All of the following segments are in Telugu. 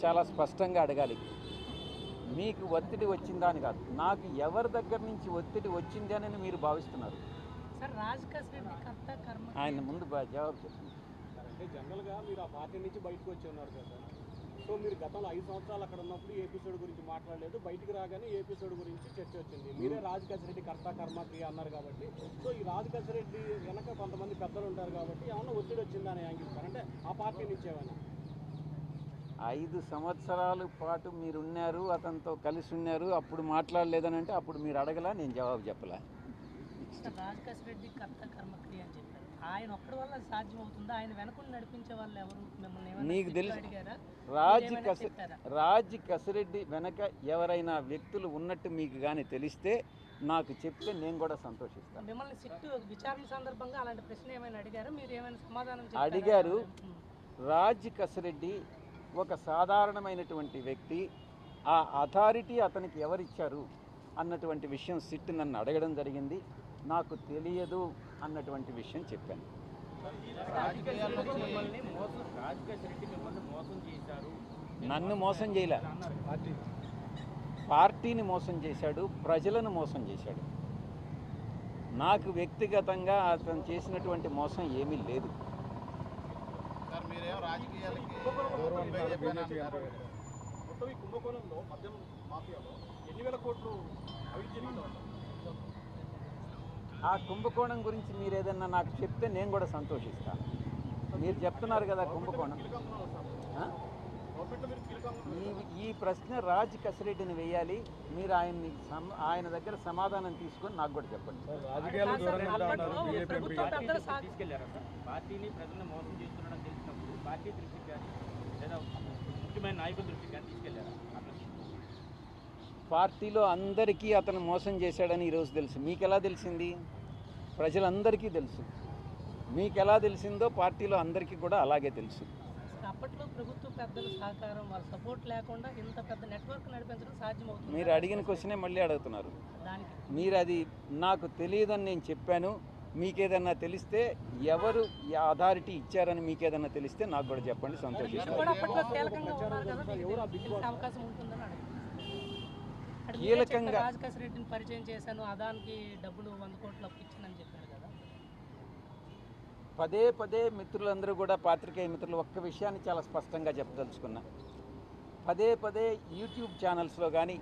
చాలా స్పష్టంగా అడగాలి. మీకు ఒత్తిడి వచ్చిందా అని కాదు, నాకు ఎవరి దగ్గర నుంచి ఒత్తిడి వచ్చింది అని మీరు భావిస్తున్నారు? ఆయన ముందు జవాబు చెప్పండి. అంటే జనరల్గా మీరు ఆ పార్టీ నుంచి బయటకు వచ్చి ఉన్నారు కదా, సో మీరు గతంలో 5 సంవత్సరాలు అక్కడ ఉన్నప్పుడు ఏ ఎపిసోడ్ గురించి మాట్లాడలేదు, బయటికి రాగానే ఏ ఎపిసోడ్ గురించి చర్చ వచ్చింది. మీరే రాజకేశరెడ్డి కర్త కర్మ క్రియ అన్నారు కాబట్టి, సో ఈ రాజకేశరెడ్డి వెనక కొంతమంది పెద్దలు ఉంటారు కాబట్టి ఏమన్నా ఒత్తిడి వచ్చిందా అని యాంగిల్ అంటే ఆ పార్టీ నుంచి ఏమైనా? 5 సంవత్సరాల పాటు మీరున్నారు, అతనితో కలిసి ఉన్నారు, అప్పుడు మాట్లాడలేదని అంటే అప్పుడు మీరు అడగలా, నేను జవాబు చెప్పలా. రాజకేశరెడ్డి కర్త కర్మక్రియ అని చెప్పారు. ఆయన ఒక్కడి వల్ల సాధ్యం అవుతుందా? ఆయన వెనకుండా నడిపించే వాళ్ళు ఎవరు? మిమ్మల్ని నీకు తెలుసు, రాజ్ కసిరెడ్డి వెనక ఎవరైనా వ్యక్తులు ఉన్నట్టు మీకు కానీ తెలిస్తే నాకు చెప్తే నేను కూడా సంతోషిస్తాను. మిమ్మల్ని సిట్టు విచారణ సందర్భంగా అలాంటి ప్రశ్న ఏమైనా అడిగారు? మీరు ఏమైనా సమాధానం అడిగారు. రాజ్ కసిరెడ్డి ఒక సాధారణమైనటువంటి వ్యక్తి, ఆ అథారిటీ అతనికి ఎవరిచ్చారు అన్నటువంటి విషయం సిట్ నన్ను అడగడం జరిగింది. నాకు తెలియదు అన్నటువంటి విషయం చెప్పాను. నన్ను మోసం చేయలే, పార్టీని మోసం చేశాడు, ప్రజలను మోసం చేశాడు. నాకు వ్యక్తిగతంగా అతను చేసినటువంటి మోసం ఏమీ లేదు. కుంభకోణంలో మద్యం మాఫియాలో ఎన్ని వేల కోట్లు అవినీతి? ఆ కుంభకోణం గురించి మీరు ఏదన్నా నాకు చెప్తే నేను కూడా సంతోషిస్తాను. మీరు చెప్తున్నారు కదా కుంభకోణం, ఈ ప్రశ్న రాజ్ కసిరెడ్డిని వేయాలి. మీరు ఆయన దగ్గర సమాధానం తీసుకొని నాకు కూడా చెప్పండి. పార్టీని ప్రజలను మోసం చేస్తున్నాడని తెలిసినప్పుడు పార్టీ దృష్టికి కానీ లేదా ముఖ్యమైన నాయకుల దృష్టికి కానీ తీసుకెళ్లారా? పార్టీలో అందరికీ అతను మోసం చేశాడని ఈరోజు తెలుసు. మీకు ఎలా తెలిసింది? ప్రజలందరికీ తెలుసు. మీకు ఎలా తెలిసిందో పార్టీలో అందరికీ కూడా అలాగే తెలుసు. అప్పట్లో ప్రభుత్వ పెద్దల సహకారం, వాళ్ళ సపోర్ట్ లేకుండా ఇంత పెద్ద నెట్వర్క్ నడిపించడం సాధ్యమవుతుంది? మీరు అడిగిన క్వశ్చనే మళ్ళీ అడుగుతున్నారు. మీరు అది నాకు తెలియదని నేను చెప్పాను. మీకేదన్నా తెలిస్తే ఎవరు అథారిటీ ఇచ్చారని మీకేదన్నా తెలిస్తే నాకు కూడా చెప్పండి, సంతోషిస్తాను. కీలకంగా రాజకేశరెడ్డిని పరిచయం చేశాను, అదానికి డబ్బులు 100 కోట్లు అప్పించానని చెప్పారు కదా. పదే పదే మిత్రులందరూ కూడా, పాత్రికేయ మిత్రులు, ఒక్క విషయాన్ని చాలా స్పష్టంగా చెప్పదలుచుకున్నా. పదే పదే యూట్యూబ్ ఛానల్స్లో కానీ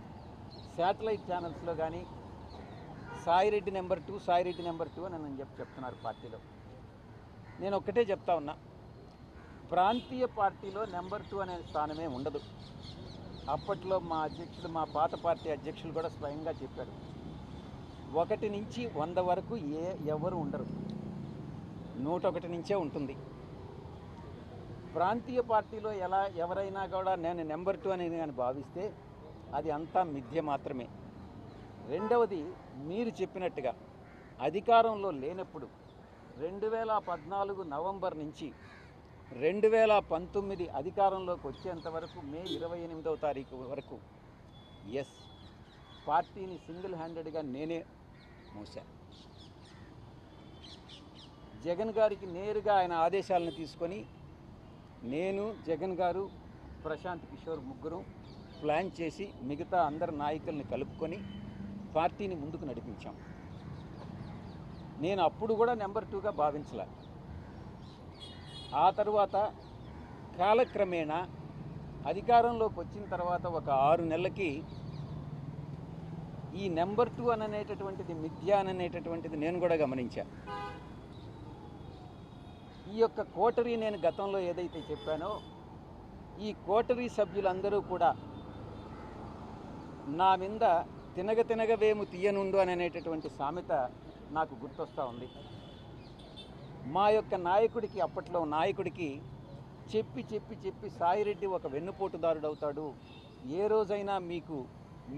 శాటిలైట్ ఛానల్స్లో కానీ సాయిరెడ్డి నెంబర్ 2 సాయిరెడ్డి నెంబర్ 2 అని నేను చెప్తున్నారు పార్టీలో. నేను ఒక్కటే చెప్తా ఉన్నా, ప్రాంతీయ పార్టీలో నెంబర్ 2 అనే స్థానమే ఉండదు. అప్పట్లో మా అధ్యక్షుడు, మా పాత పార్టీ అధ్యక్షులు కూడా స్వయంగా చెప్పారు, 1 నుంచి 100 వరకు ఎవరు ఉండరు, 101 నుంచే ఉంటుంది. ప్రాంతీయ పార్టీలో ఎవరైనా కూడా నేను నెంబర్ 2 అనేది కానీ భావిస్తే అది అంతా మిథ్య మాత్రమే. రెండవది, మీరు చెప్పినట్టుగా అధికారంలో లేనప్పుడు 2014 నవంబర్ నుంచి 2019 అధికారంలోకి వచ్చేంత వరకు మే 28వ తారీఖు వరకు పార్టీని సింగిల్ హ్యాండెడ్గా నేనే మోసాను. జగన్ గారికి నేరుగా ఆయన ఆదేశాలను తీసుకొని నేను, జగన్ గారు, ప్రశాంత్ కిషోర్ ముగ్గురు ప్లాన్ చేసి మిగతా అందరు నాయకుల్ని కలుపుకొని పార్టీని ముందుకు నడిపించాం. నేను అప్పుడు కూడా నెంబర్ 2గా భావించలే. ఆ తర్వాత కాలక్రమేణా అధికారంలోకి వచ్చిన తర్వాత ఒక 6 నెలలకి ఈ నెంబర్ 2 అనేటటువంటిది మిథ్య అనేటటువంటిది నేను కూడా గమనించా. ఈ యొక్క కోటరీ నేను గతంలో ఏదైతే చెప్పానో, ఈ కోటరీ సభ్యులందరూ కూడా నా మీద తినగవేము తీయనుండు అనేటటువంటి సామెత నాకు గుర్తొస్తూ ఉంది. మా యొక్క నాయకుడికి, అప్పట్లో నాయకుడికి చెప్పి సాయిరెడ్డి ఒక వెన్నుపోటుదారుడు అవుతాడు, ఏ రోజైనా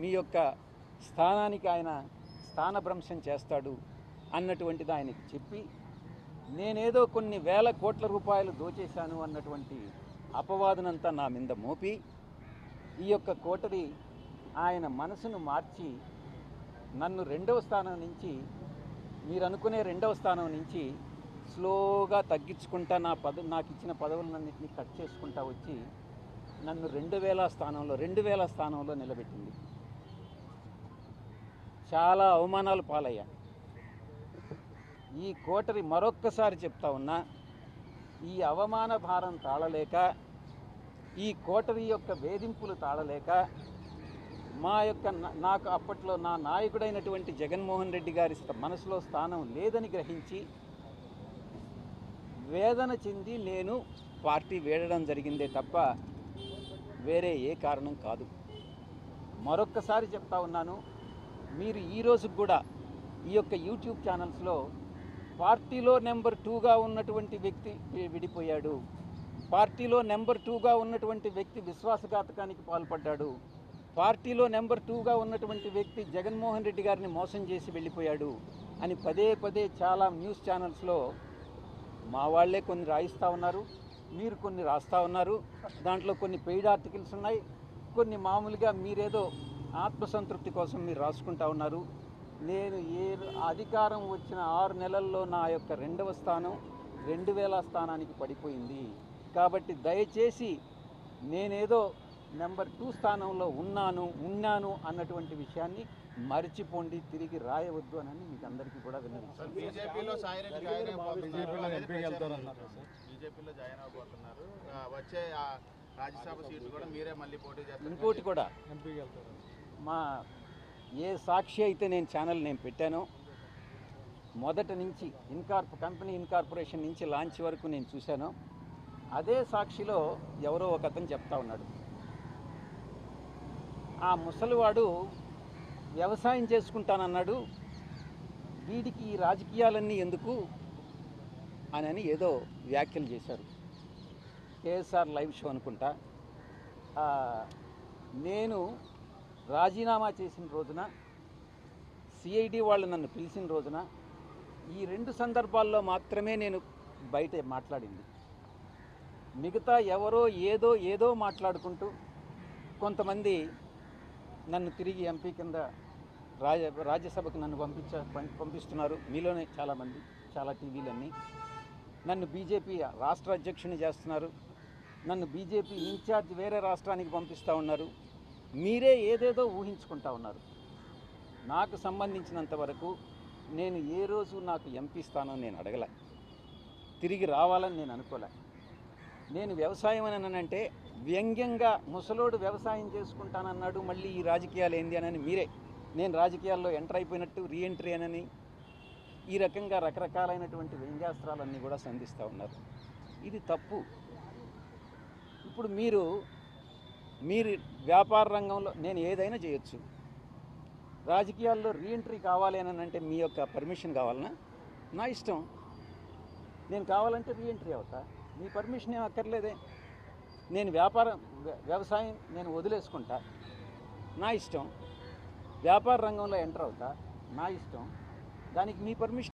మీ యొక్క స్థానానికి ఆయన స్థానభ్రంశం చేస్తాడు అన్నటువంటిది ఆయనకి చెప్పి, నేనేదో కొన్ని వేల కోట్ల రూపాయలు దోచేశాను అన్నటువంటి అపవాదనంతా నా మీద మోపి, ఈ యొక్క కోటరి ఆయన మనసును మార్చి నన్ను 2వ స్థానం నుంచి, మీరు అనుకునే 2వ స్థానం నుంచి స్లోగా తగ్గించుకుంటా నాకు ఇచ్చిన పదవులన్నింటినీ కట్ చేసుకుంటా వచ్చి నన్ను 2000 స్థానంలో నిలబెట్టింది. చాలా అవమానాలు పాలయ్యా. ఈ కోటరి మరొక్కసారి చెప్తా ఉన్నా, ఈ అవమాన భారం తాళలేక, ఈ కోటరి యొక్క వేధింపులు తాళలేక, నాకు అప్పట్లో నా నాయకుడైనటువంటి జగన్మోహన్ రెడ్డి గారి మనసులో స్థానం లేదని గ్రహించి వేదన చెంది నేను పార్టీ వీడడం జరిగిందే తప్ప వేరే ఏ కారణం కాదు. మరొక్కసారి చెప్తా ఉన్నాను, మీరు ఈ రోజుకు కూడా ఈ యొక్క యూట్యూబ్ ఛానల్స్లో పార్టీలో నెంబర్ 2గా ఉన్నటువంటి వ్యక్తి విడిపోయాడు, పార్టీలో నెంబర్ 2గా ఉన్నటువంటి వ్యక్తి విశ్వాసఘాతకానికి పాల్పడ్డాడు, పార్టీలో నెంబర్ 2గా ఉన్నటువంటి వ్యక్తి జగన్మోహన్ రెడ్డి గారిని మోసం చేసి వెళ్ళిపోయాడు అని పదే పదే చాలా న్యూస్ ఛానల్స్లో మా వాళ్ళే కొన్ని రాయిస్తూ ఉన్నారు, మీరు కొన్ని రాస్తూ ఉన్నారు. దాంట్లో కొన్ని పెయిడ్ ఆర్టికల్స్ ఉన్నాయి, కొన్ని మామూలుగా మీరేదో ఆత్మసంతృప్తి కోసం మీరు రాసుకుంటా ఉన్నారు. నేను అధికారం వచ్చిన 6 నెలల్లో నా యొక్క 2వ స్థానం 2000 స్థానానికి పడిపోయింది. కాబట్టి దయచేసి నేనేదో నెంబర్ 2 స్థానంలో ఉన్నాను అన్నటువంటి విషయాన్ని మర్చిపోండి, తిరిగి రాయవద్దు అని మీకు అందరికీ కూడా విన్నవిస్తున్నాను. బీజేపీలో జాయిన్ అవబోతున్నారు. వచ్చే రాజ్యసభ సీట్లు కూడా మీరే మళ్ళీ పోటీ చేస్తారు. ఇంకోటి కూడా, మా ఏ సాక్షి అయితే నేను ఛానల్ పెట్టానో మొదటి నుంచి కంపెనీ ఇన్కార్పొరేషన్ నుంచి లాంచ్ వరకు నేను చూశాను. అదే సాక్షిలో ఎవరో ఒక అతను చెప్తా ఉన్నాడు, ఆ ముసలివాడు వ్యవసాయం చేసుకుంటానన్నాడు, వీడికి ఈ రాజకీయాలన్నీ ఎందుకు అని ఏదో వ్యాఖ్యలు చేశారు. కేఎస్ఆర్ లైవ్ షో అనుకుంటా. నేను రాజీనామా చేసిన రోజున, సిఐడి వాళ్ళు నన్ను పిలిచిన రోజున, ఈ 2 సందర్భాల్లో మాత్రమే నేను బయట మాట్లాడింది. మిగతా ఎవరో ఏదో మాట్లాడుకుంటూ కొంతమంది నన్ను తిరిగి ఎంపీ కింద రాజ్యసభకు నన్ను పంపిస్తున్నారు. మీలోనే చాలామంది, చాలా టీవీలన్నీ నన్ను బీజేపీ రాష్ట్ర అధ్యక్షుని చేస్తున్నారు, నన్ను బీజేపీ ఇన్ఛార్జ్ వేరే రాష్ట్రానికి పంపిస్తూ ఉన్నారు. మీరే ఏదేదో ఊహించుకుంటా ఉన్నారు. నాకు సంబంధించినంత వరకు నేను ఏ రోజు నాకు ఎంపీ స్థానం నేను అడగలే, తిరిగి రావాలని నేను అనుకోలే. నేను వ్యవసాయం అని అంటే వ్యంగ్యంగా ముసలోడు వ్యవసాయం చేసుకుంటానన్నాడు, మళ్ళీ ఈ రాజకీయాలు ఏంది అని మీరే నేను రాజకీయాల్లో ఎంటర్ అయిపోయినట్టు రీఎంట్రీ అని ఈ రకంగా రకరకాలైనటువంటి వ్యంగ్యాస్త్రాలన్నీ కూడా సంధిస్తూ ఉన్నారు. ఇది తప్పు. ఇప్పుడు మీరు వ్యాపార రంగంలో నేను ఏదైనా చేయొచ్చు, రాజకీయాల్లో రీఎంట్రీ కావాలి అని అంటే మీ యొక్క పర్మిషన్ కావాలన్నా నా ఇష్టం. నేను కావాలంటే రీఎంట్రీ అవుతా, మీ పర్మిషన్ ఏం అక్కర్లేదే. నేను వ్యవసాయం నేను వదిలేసుకుంటా, నా ఇష్టం. వ్యాపార రంగంలో ఎంటర్ అవుతా, నా ఇష్టం. దానికి మీ పర్మిషన్